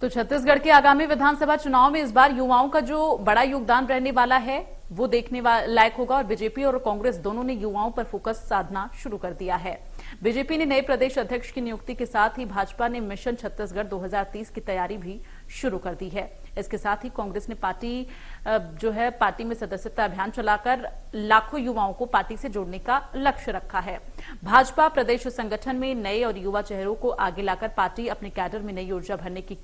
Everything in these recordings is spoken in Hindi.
तो छत्तीसगढ़ के आगामी विधानसभा चुनाव में इस बार युवाओं का जो बड़ा योगदान रहने वाला है वो देखने लायक होगा और बीजेपी और कांग्रेस दोनों ने युवाओं पर फोकस साधना शुरू कर दिया है। बीजेपी ने नए प्रदेश अध्यक्ष की नियुक्ति के साथ ही भाजपा ने मिशन छत्तीसगढ़ 2030 की तैयारी भी शुरू कर दी है। इसके साथ ही कांग्रेस ने पार्टी में सदस्यता अभियान चलाकर लाखों युवाओं को पार्टी से जोड़ने का लक्ष्य रखा है। भाजपा प्रदेश संगठन में नए और युवा चेहरों को आगे लाकर पार्टी अपने कैडर में नई ऊर्जा भरने की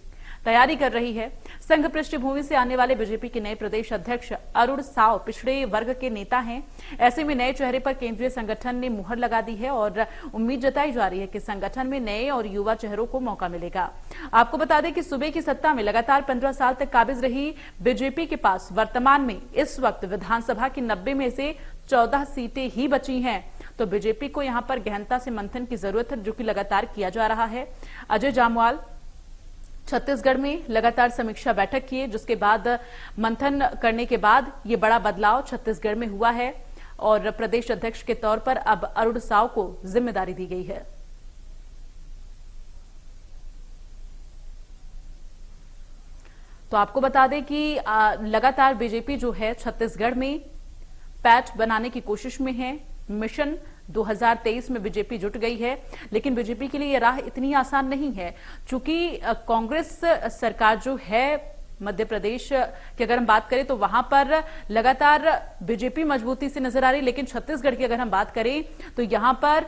तैयारी कर रही है। संघ पृष्ठभूमि से आने वाले बीजेपी के नए प्रदेश अध्यक्ष अरुण साव पिछड़े वर्ग के नेता हैं। ऐसे में नए चेहरे पर केंद्रीय संगठन ने मुहर लगा दी है और उम्मीद जताई जा रही है कि संगठन में नए और युवा चेहरों को मौका मिलेगा। आपको बता दें कि सूबे की सत्ता में लगातार 15 साल तक काबिज रही बीजेपी के पास वर्तमान में इस वक्त विधानसभा की 90 में से 14 सीटें ही बची हैं। तो बीजेपी को यहां पर गहनता से मंथन की जरूरत है, जो कि लगातार किया जा रहा है। अजय जामवाल छत्तीसगढ़ में लगातार समीक्षा बैठक किए, जिसके बाद मंथन करने के बाद ये बड़ा बदलाव छत्तीसगढ़ में हुआ है और प्रदेश अध्यक्ष के तौर पर अब अरुण साव को जिम्मेदारी दी गई है। तो आपको बता दें कि लगातार बीजेपी जो है छत्तीसगढ़ में पैठ बनाने की कोशिश में है। मिशन 2023 में बीजेपी जुट गई है, लेकिन बीजेपी के लिए यह राह इतनी आसान नहीं है, क्योंकि कांग्रेस सरकार जो है मध्य प्रदेश की अगर हम बात करें तो वहां पर लगातार बीजेपी मजबूती से नजर आ रही, लेकिन छत्तीसगढ़ की अगर हम बात करें तो यहां पर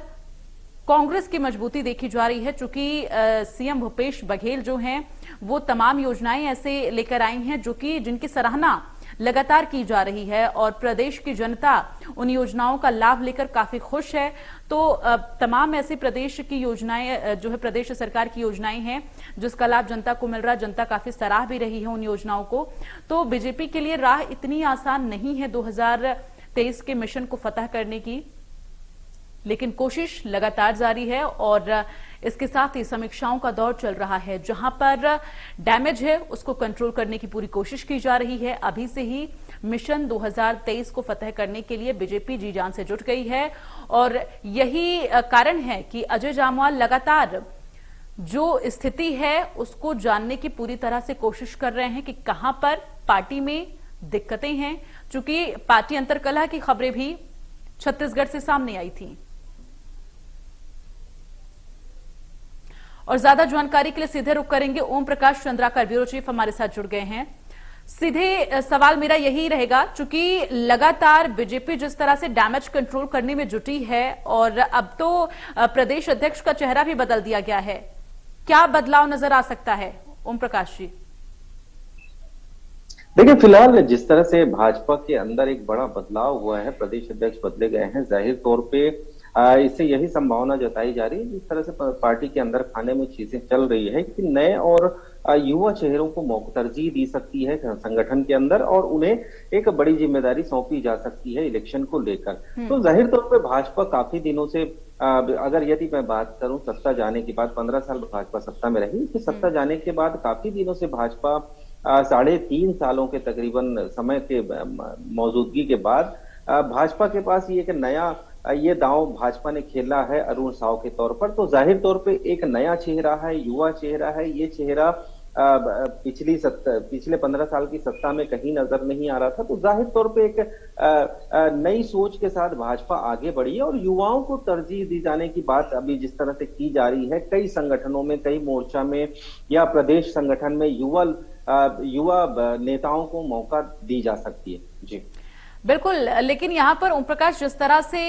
कांग्रेस की मजबूती देखी जा रही है, क्योंकि सीएम भूपेश बघेल जो हैं वो तमाम योजनाएं ऐसे लेकर आई हैं जिनकी सराहना लगातार की जा रही है और प्रदेश की जनता उन योजनाओं का लाभ लेकर काफी खुश है। तो तमाम ऐसी प्रदेश की योजनाएं जो है प्रदेश सरकार की योजनाएं हैं जिसका लाभ जनता को मिल रहा है, जनता काफी सराह भी रही है उन योजनाओं को। तो बीजेपी के लिए राह इतनी आसान नहीं है 2023 के मिशन को फतह करने की, लेकिन कोशिश लगातार जारी है और इसके साथ ही समीक्षाओं का दौर चल रहा है। जहां पर डैमेज है उसको कंट्रोल करने की पूरी कोशिश की जा रही है। अभी से ही मिशन 2023 को फतह करने के लिए बीजेपी जी जान से जुट गई है और यही कारण है कि अजय जामवाल लगातार जो स्थिति है उसको जानने की पूरी तरह से कोशिश कर रहे हैं कि कहां पर पार्टी में दिक्कतें हैं, चूंकि पार्टी अंतर्कलह की खबरें भी छत्तीसगढ़ से सामने आई थी। और ज्यादा जानकारी के लिए सीधे रुख करेंगे ओम प्रकाश चंद्राकर, ब्यूरो चीफ हमारे साथ जुड़ गए हैं। सीधे सवाल मेरा यही रहेगा, चूंकि लगातार बीजेपी जिस तरह से डैमेज कंट्रोल करने में जुटी है और अब तो प्रदेश अध्यक्ष का चेहरा भी बदल दिया गया है, क्या बदलाव नजर आ सकता है ओम प्रकाश जी? देखिए, फिलहाल जिस तरह से भाजपा के अंदर एक बड़ा बदलाव हुआ है, प्रदेश अध्यक्ष बदले गए हैं, जाहिर तौर पे इससे यही संभावना जताई जा रही है जिस तरह से पार्टी के अंदर खाने में चीजें चल रही है कि नए और युवा चेहरों को तरजीह दी सकती है संगठन के अंदर और उन्हें एक बड़ी जिम्मेदारी सौंपी जा सकती है इलेक्शन को लेकर। तो जाहिर तौर पे भाजपा काफी दिनों से यदि मैं बात करूं सत्ता जाने के बाद 15 साल भाजपा सत्ता में रही, फिर सत्ता जाने के बाद काफी दिनों से भाजपा 3.5 सालों के तकरीबन समय के मौजूदगी के बाद भाजपा के पास ये एक नया ये दांव भाजपा ने खेला है अरुण साव के तौर पर। तो जाहिर तौर पे एक नया चेहरा है, युवा चेहरा है। ये चेहरा पिछले 15 साल की सत्ता में कहीं नजर नहीं आ रहा था। तो जाहिर तौर पे एक नई सोच के साथ भाजपा आगे बढ़ी है और युवाओं को तरजीह दी जाने की बात अभी जिस तरह से की जा रही है, कई संगठनों में, कई मोर्चा में या प्रदेश संगठन में युवा नेताओं को मौका दी जा सकती है। जी बिल्कुल, लेकिन यहां पर ओम प्रकाश जिस तरह से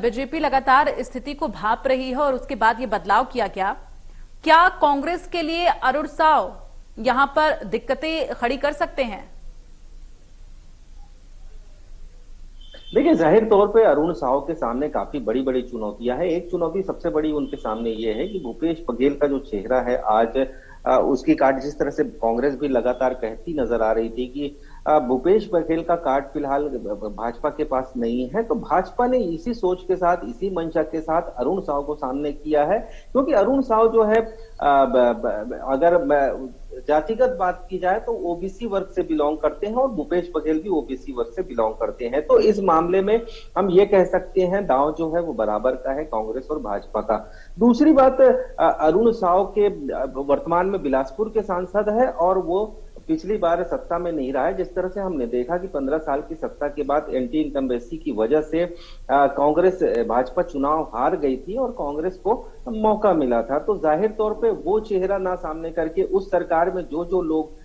बीजेपी लगातार स्थिति को भांप रही है और उसके बाद ये बदलाव किया गया, क्या कांग्रेस के लिए अरुण साव यहां पर दिक्कतें खड़ी कर सकते हैं? देखिए, जाहिर तौर पे अरुण साव के सामने काफी बड़ी बड़ी चुनौतियां हैं। एक चुनौती सबसे बड़ी उनके सामने ये है कि भूपेश बघेल का जो चेहरा है आज उसकी काट जिस तरह से कांग्रेस भी लगातार कहती नजर आ रही थी कि भूपेश बघेल का कार्ड फिलहाल भाजपा के पास नहीं है। तो भाजपा ने इसी सोच के साथ, इसी मंशा के साथ अरुण साव को सामने किया है, क्योंकि अरुण साव जो है अगर जातिगत बात की जाए तो ओबीसी वर्ग से बिलोंग करते हैं और भूपेश बघेल भी ओबीसी वर्ग से बिलोंग करते हैं। तो इस मामले में हम ये कह सकते हैं दांव जो है वो बराबर का है कांग्रेस और भाजपा का। दूसरी बात, अरुण साव के वर्तमान में बिलासपुर के सांसद है और वो पिछली बार सत्ता में नहीं रहा है। जिस तरह से हमने देखा कि 15 साल की सत्ता के बाद एंटी इनकम्बेंसी की वजह से कांग्रेस भाजपा चुनाव हार गई थी और कांग्रेस को मौका मिला था। तो जाहिर तौर पे वो चेहरा ना सामने करके उस सरकार में जो जो लोग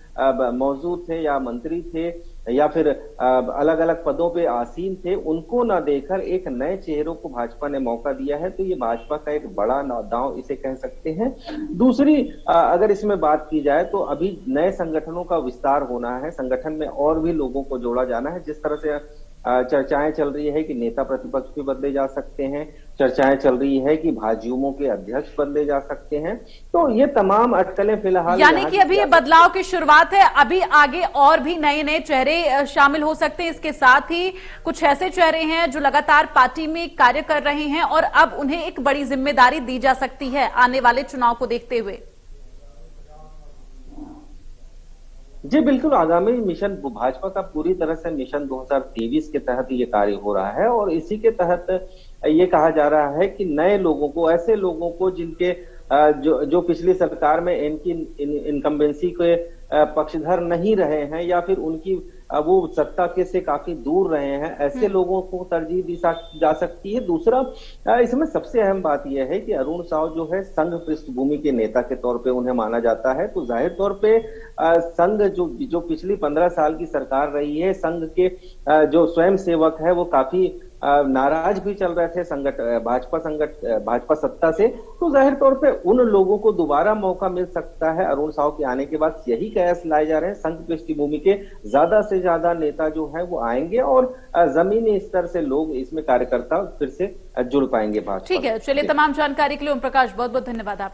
मौजूद थे या मंत्री थे या फिर अलग अलग पदों पे आसीन थे, उनको ना देकर एक नए चेहरों को भाजपा ने मौका दिया है। तो ये भाजपा का एक बड़ा दांव इसे कह सकते हैं। दूसरी अगर इसमें बात की जाए तो अभी नए संगठनों का विस्तार होना है, संगठन में और भी लोगों को जोड़ा जाना है। जिस तरह से चर्चाएं चल रही है कि नेता प्रतिपक्ष भी बदले जा सकते हैं, चर्चाएं चल रही है कि भाजयुमो के अध्यक्ष बदले जा सकते हैं। तो ये तमाम अटकलें फिलहाल, यानी कि अभी ये बदलाव की शुरुआत है, अभी आगे और भी नए नए चेहरे शामिल हो सकते हैं। इसके साथ ही कुछ ऐसे चेहरे हैं जो लगातार पार्टी में कार्य कर रहे हैं और अब उन्हें एक बड़ी जिम्मेदारी दी जा सकती है आने वाले चुनाव को देखते हुए। जी बिल्कुल, आगामी मिशन भाजपा का पूरी तरह से मिशन 2023 के तहत ये कार्य हो रहा है और इसी के तहत ये कहा जा रहा है कि नए लोगों को, ऐसे लोगों को जिनके जो पिछली सरकार में इनकी इनकम्बेंसी के पक्षधर नहीं रहे हैं या फिर उनकी वो सत्ता के से काफी दूर रहे हैं, ऐसे लोगों को तरजीह दी जा सकती है। दूसरा, इसमें सबसे अहम बात यह है कि अरुण साव जो है संघ पृष्ठभूमि के नेता के तौर पे उन्हें माना जाता है। तो जाहिर तौर पे संघ जो पिछली 15 साल की सरकार रही है, संघ के जो स्वयं सेवक है वो काफी नाराज भी चल रहे थे भाजपा सत्ता से। तो जाहिर तौर पे उन लोगों को दोबारा मौका मिल सकता है अरुण साव के आने के बाद। यही कयास लाए जा रहे हैं, संघ पृष्ठभूमि के ज्यादा से ज्यादा नेता जो है वो आएंगे और जमीनी स्तर से लोग इसमें कार्यकर्ता फिर से जुड़ पाएंगे भाजपा। ठीक है, चलिए, तमाम जानकारी के लिए ओम प्रकाश बहुत बहुत धन्यवाद। आप